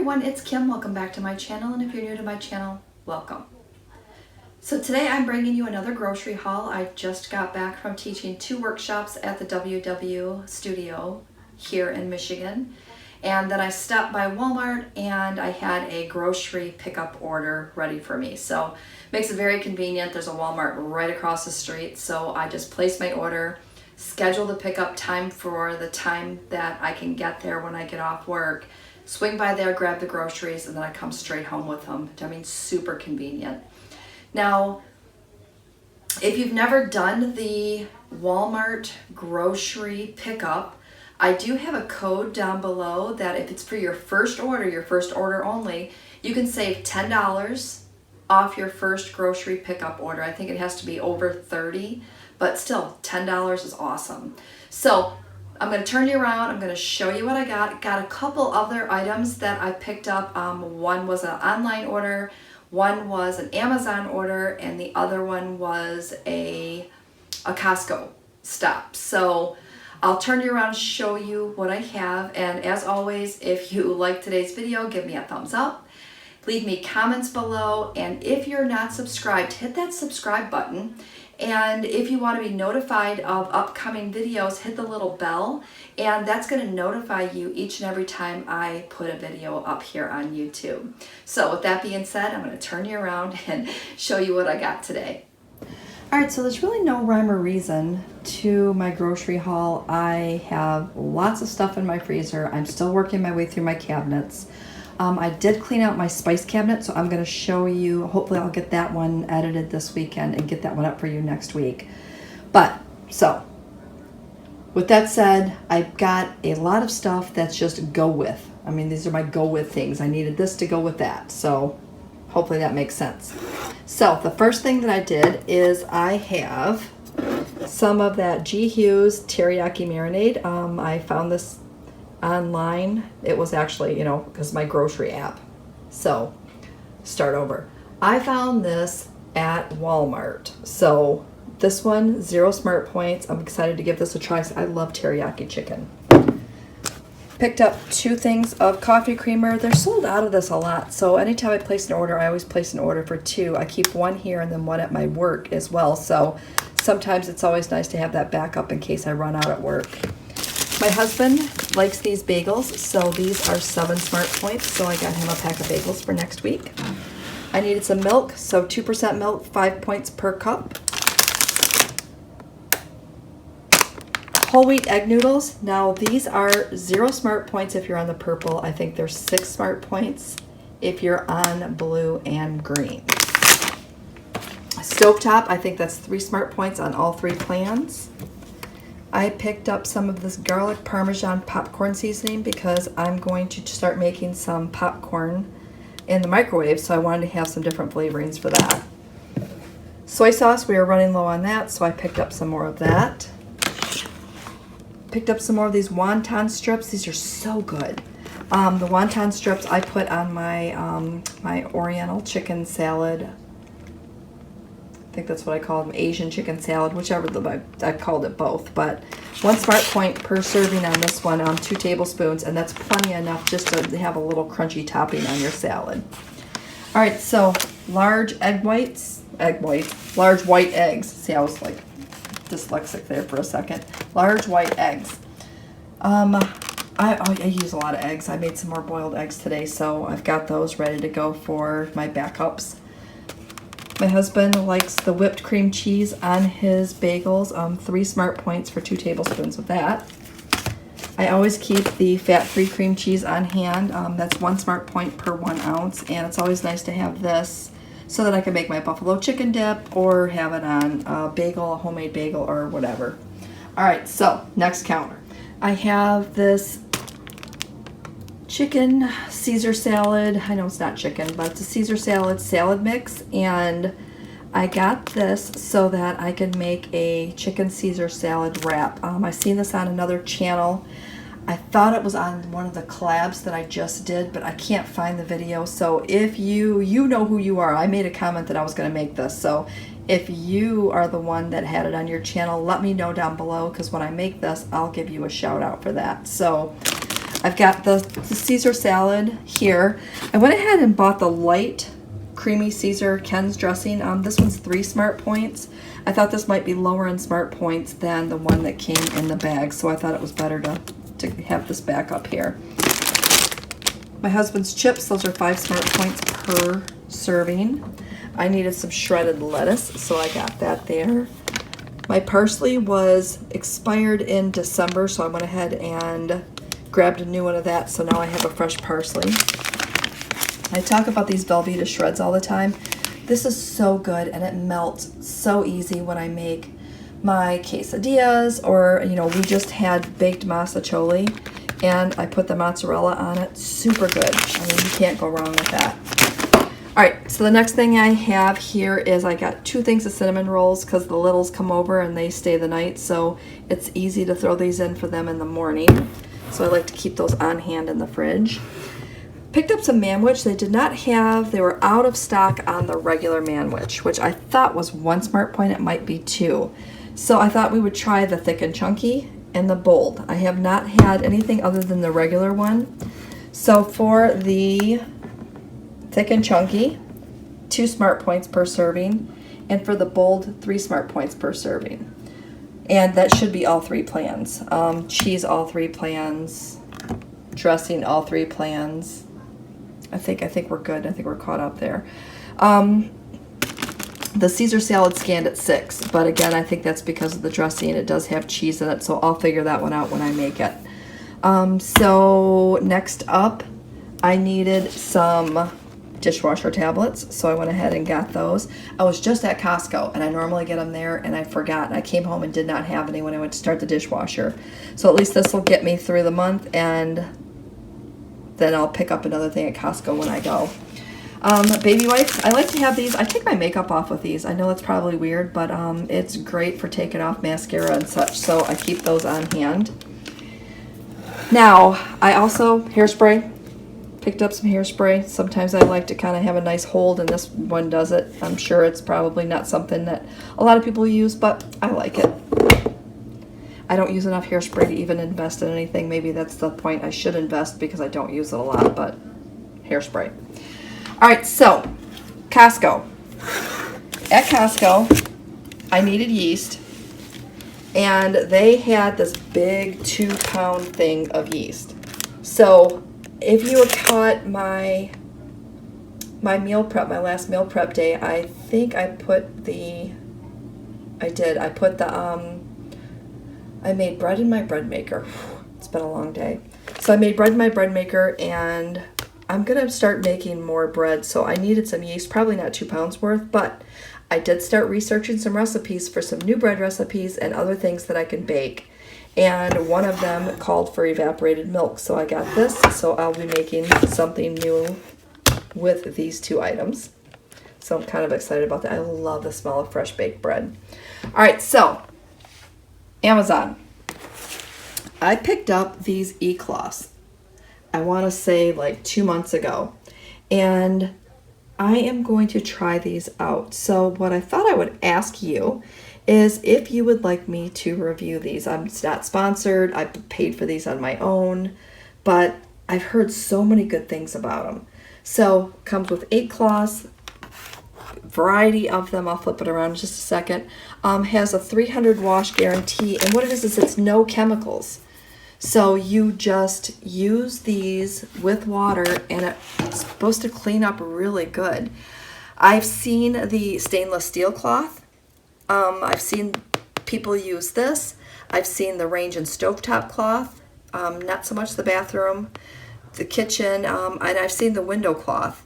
everyone, it's Kim. Welcome back to my channel, and if you're new to my channel, welcome. So today I'm bringing you another grocery haul. I just got back from teaching 2 workshops at the MyWW studio here in Michigan, and then I stopped by Walmart and I had a grocery pickup order ready for me. So makes it very convenient. There's a Walmart right across the street, so I just place my order, schedule the pickup time for the time that I can get there when I get off work, swing by there, grab the groceries, and then I come straight home with them. I mean, super convenient. Now, if you've never done the Walmart grocery pickup, I do have a code down below that if it's for your first order only, you can save $10 off your first grocery pickup order. I think it has to be over 30, but still, $10 is awesome. So I'm going to turn you around. I'm going to show you what I got. Got a couple other items that I picked up. One was an online order, one was an Amazon order, and the other one was a Costco stop. So I'll turn you around and show you what I have. And as always, if you like today's video, give me a thumbs up. Leave me comments below. And if you're not subscribed, hit that subscribe button. And if you want to be notified of upcoming videos, hit the little bell, and that's going to notify you each and every time I put a video up here on YouTube. So with that being said, I'm going to turn you around and show you what I got today. Alright, so there's really no rhyme or reason to my grocery haul. I have lots of stuff in my freezer. I'm still working my way through my cabinets. I did clean out my spice cabinet, so I'm going to show you. Hopefully I'll get that one edited this weekend and get that one up for you next week. But, so, with that said, I've got a lot of stuff that's just go with. I mean, these are my go with things. I needed this to go with that, so hopefully that makes sense. So, the first thing that I did is I have some of that G. Hughes teriyaki marinade. I found this online. It was actually, because my grocery app. So, start over. I found this at Walmart. So, this one, 0 SmartPoints. I'm excited to give this a try. I love teriyaki chicken. Picked up 2 things of coffee creamer. They're sold out of this a lot. So, anytime I place an order, I always place an order for 2. I keep one here and then one at my work as well. So, sometimes it's always nice to have that backup in case I run out at work. My husband likes these bagels, so these are 7 SmartPoints, so I got him a pack of bagels for next week. I needed some milk, so 2% milk, 5 points per cup. Whole wheat egg noodles. Now these are 0 SmartPoints if you're on the purple. I think there's 6 SmartPoints if you're on blue and green. Stovetop, I think that's 3 SmartPoints on all 3 plans. I picked up some of this garlic parmesan popcorn seasoning because I'm going to start making some popcorn in the microwave, so I wanted to have some different flavorings for that. Soy sauce, we were running low on that, so I picked up some more of that. Picked up some more of these wonton strips. These are so good. The wonton strips I put on my my Oriental chicken salad. I think that's what I call them, Asian chicken salad, whichever I've called it both. But 1 SmartPoint per serving on this one, 2 tablespoons, and that's plenty enough just to have a little crunchy topping on your salad. All right, so large large white eggs. See, I was like dyslexic there for a second. Large white eggs. I use a lot of eggs. I made some more boiled eggs today, so I've got those ready to go for my backups. My husband likes the whipped cream cheese on his bagels. 3 SmartPoints for 2 tablespoons of that. I always keep the fat-free cream cheese on hand. That's 1 SmartPoint per 1 ounce, and it's always nice to have this so that I can make my buffalo chicken dip or have it on a bagel, a homemade bagel, or whatever. All right, so next counter. I have this chicken Caesar salad. I know it's not chicken, but it's a Caesar salad mix, and I got this so that I can make a chicken Caesar salad wrap. I've seen this on another channel. I thought it was on one of the collabs that I just did, but I can't find the video. So if you know who you are, I made a comment that I was going to make this. So if you are the one that had it on your channel, let me know down below, because when I make this, I'll give you a shout out for that. So I've got the Caesar salad here. I went ahead and bought the light creamy Caesar Ken's dressing. This one's 3 SmartPoints. I thought this might be lower in SmartPoints than the one that came in the bag, so I thought it was better to have this back up here. My husband's chips, those are 5 SmartPoints per serving. I needed some shredded lettuce, so I got that there. My parsley was expired in December, so I went ahead and grabbed a new one of that, so now I have a fresh parsley. I talk about these Velveeta shreds all the time. This is so good, and it melts so easy when I make my quesadillas, or, you know, we just had baked masticholi, and I put the mozzarella on it. Super good. I mean, you can't go wrong with that. All right, so the next thing I have here is I got 2 things of cinnamon rolls because the littles come over and they stay the night, so it's easy to throw these in for them in the morning. So I like to keep those on hand in the fridge. Picked up some manwich. They were out of stock on the regular manwich, which I thought was 1 SmartPoint. It might be 2. So I thought we would try the thick and chunky and the bold. I have not had anything other than the regular one. So for the thick and chunky, 2 SmartPoints per serving, and for the bold, 3 SmartPoints per serving. And that should be all 3 plans. Cheese, all 3 plans. Dressing, all 3 plans. I think we're good. I think we're caught up there. The Caesar salad scanned at 6, but again, I think that's because of the dressing. It does have cheese in it, so I'll figure that one out when I make it. So next up, I needed some dishwasher tablets, so I went ahead and got those. I was just at Costco, and I normally get them there, and I forgot. I came home and did not have any when I went to start the dishwasher. So at least this will get me through the month, and then I'll pick up another thing at Costco when I go. Baby wipes, I like to have these. I take my makeup off with these. I know it's probably weird, but it's great for taking off mascara and such, so I keep those on hand. Now, I also, hairspray. Picked up some hairspray. Sometimes I like to kind of have a nice hold, and this one does it. I'm sure it's probably not something that a lot of people use, but I like it. I don't use enough hairspray to even invest in anything. Maybe that's the point. I should invest because I don't use it a lot, but hairspray. All right, so Costco. At Costco, I needed yeast, and they had this big 2-pound thing of yeast. So if you were caught my meal prep, my last meal prep day, I think I put the, I made bread in my bread maker. It's been a long day. So I made bread in my bread maker, and I'm going to start making more bread. So I needed some yeast, probably not 2 pounds worth, but I did start researching some recipes for some new bread recipes and other things that I can bake. And one of them called for evaporated milk. So I got this. So I'll be making something new with these 2 items. So I'm kind of excited about that. I love the smell of fresh baked bread. All right, so Amazon. I picked up these e-cloths, I want to say like 2 months ago, and I am going to try these out. So what I thought I would ask you is if you would like me to review these. I'm not sponsored. I paid for these on my own, but I've heard so many good things about them. So comes with 8 cloths, variety of them. I'll flip it around in just a second. Has a 300 wash guarantee, and what it is it's no chemicals. So you just use these with water, and it's supposed to clean up really good. I've seen the stainless steel cloth. I've seen people use this. I've seen the range and stovetop cloth. Not so much the bathroom, the kitchen, and I've seen the window cloth.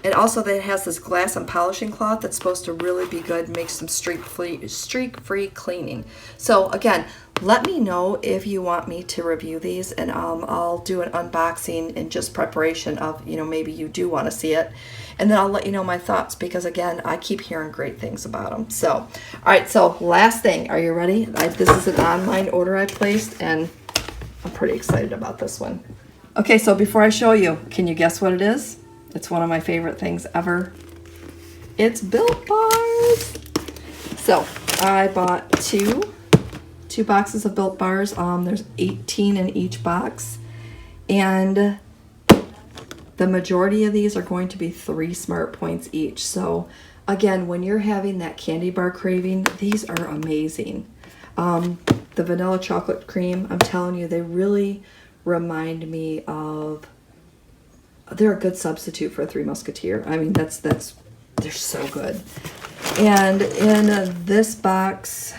And also that it has this glass and polishing cloth that's supposed to really be good, make some streak-free cleaning. So again, let me know if you want me to review these, and I'll do an unboxing in just preparation of, maybe you do want to see it. And then I'll let you know my thoughts, because again, I keep hearing great things about them. So, all right, so last thing, are you ready? This is an online order I placed, and I'm pretty excited about this one. Okay, so before I show you, can you guess what it is? It's one of my favorite things ever. It's Built Bars. So I bought two boxes of Built Bars. There's 18 in each box. And the majority of these are going to be 3 SmartPoints each. So again, when you're having that candy bar craving, these are amazing. The vanilla chocolate cream, I'm telling you, they really remind me of, they're a good substitute for a Three Musketeer. I mean, they're so good. And in this box,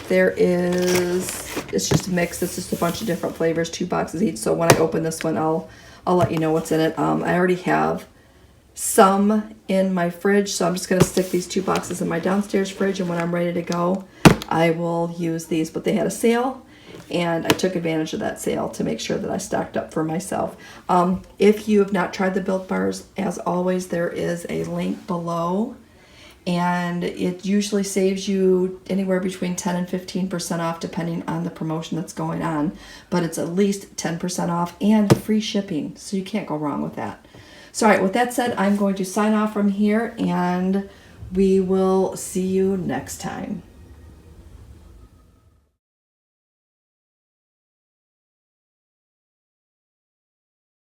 it's just a mix. It's just a bunch of different flavors, 2 boxes each. So when I open this one, I'll let you know what's in it. I already have some in my fridge, so I'm just going to stick these 2 boxes in my downstairs fridge, and when I'm ready to go, I will use these. But they had a sale, and I took advantage of that sale to make sure that I stocked up for myself. If you have not tried the Built Bars, as always, there is a link below, and it usually saves you anywhere between 10 and 15% off depending on the promotion that's going on, but it's at least 10% off and free shipping, so you can't go wrong with that. So all right, with that said, I'm going to sign off from here, and we will see you next time.